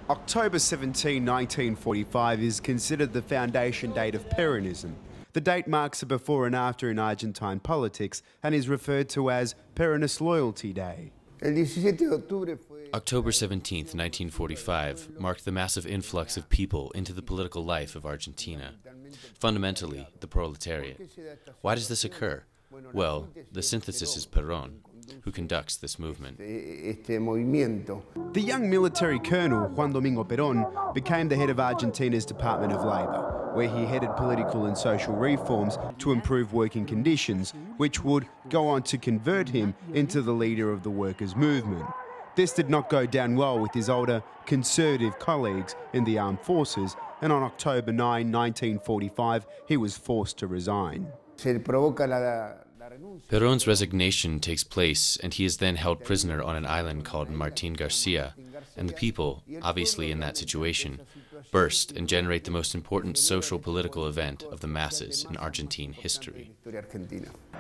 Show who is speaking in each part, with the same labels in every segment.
Speaker 1: October 17, 1945 is considered the foundation date of Peronism. The date marks a before and after in Argentine politics and is referred to as Peronist Loyalty Day.
Speaker 2: October 17, 1945 marked the massive influx of people into the political life of Argentina, fundamentally the proletariat. Why does this occur? Well, the synthesis is Perón, who conducts this movement.
Speaker 1: The young military colonel, Juan Domingo Perón, became the head of Argentina's Department of Labor, where he headed political and social reforms to improve working conditions, which would go on to convert him into the leader of the workers' movement. This did not go down well with his older, conservative colleagues in the armed forces, and on October 9, 1945, he was forced to resign.
Speaker 2: Perón's resignation takes place, and he is then held prisoner on an island called Martín García, and the people, obviously in that situation, burst and generate the most important social-political event of the masses in Argentine history.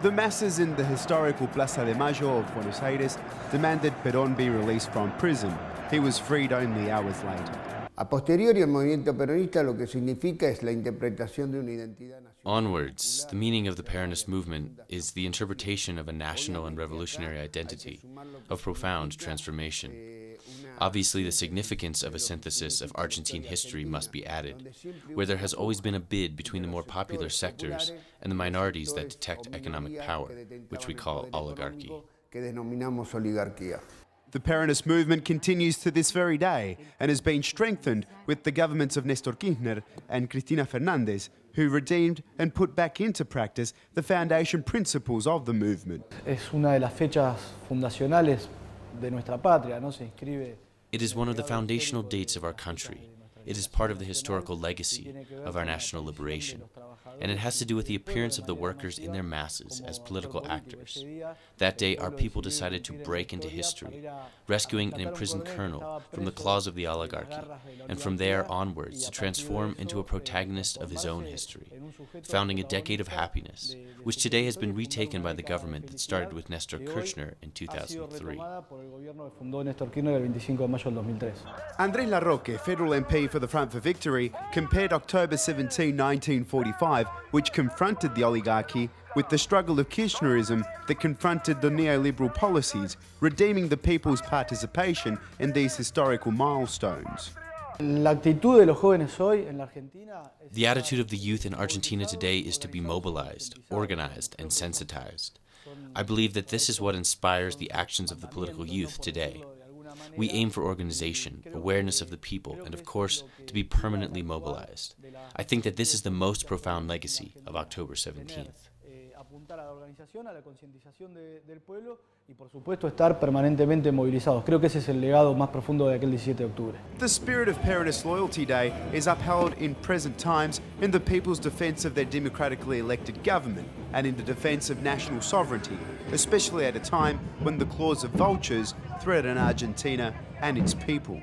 Speaker 1: The masses in the historical Plaza de Mayo of Buenos Aires demanded Perón be released from prison. He was freed only hours later.
Speaker 2: Onwards, the meaning of the Peronist movement is the interpretation of a national and revolutionary identity, of profound transformation. Obviously, the significance of a synthesis of Argentine history must be added, where there has always been a bid between the more popular sectors and the minorities that detect economic power, which we call oligarchy.
Speaker 1: The Peronist movement continues to this very day and has been strengthened with the governments of Néstor Kirchner and Cristina Fernández, who redeemed and put back into practice the foundation principles of the movement.
Speaker 3: Es una de las fechas fundacionales de nuestra patria, ¿no? Se inscribe.
Speaker 2: It is one of the foundational dates of our country. It is part of the historical legacy of our national liberation, and it has to do with the appearance of the workers in their masses as political actors. That day, our people decided to break into history, rescuing an imprisoned colonel from the claws of the oligarchy, and from there onwards to transform into a protagonist of his own history, founding a decade of happiness, which today has been retaken by the government that started with Néstor Kirchner in 2003.
Speaker 1: Andrés Larroque, federal MP for the Front for Victory, compared October 17, 1945, which confronted the oligarchy, with the struggle of Kirchnerism that confronted the neoliberal policies, redeeming the people's participation in these historical milestones.
Speaker 2: The attitude of the youth in Argentina today is to be mobilized, organized, and sensitized. I believe that this is what inspires the actions of the political youth today. We aim for organization, awareness of the people, and of course, to be permanently mobilized. I think that this is the most profound legacy of October 17th.
Speaker 3: Apuntar a la organización, a la concientización del pueblo y por supuesto estar permanentemente movilizados. Creo que ese es el legado más profundo de aquel 17 de octubre.
Speaker 1: The spirit of Peronist Loyalty Day is upheld in present times in the people's defence of their democratically elected government and in the defence of national sovereignty, especially at a time when the claws of vultures threaten Argentina and its people.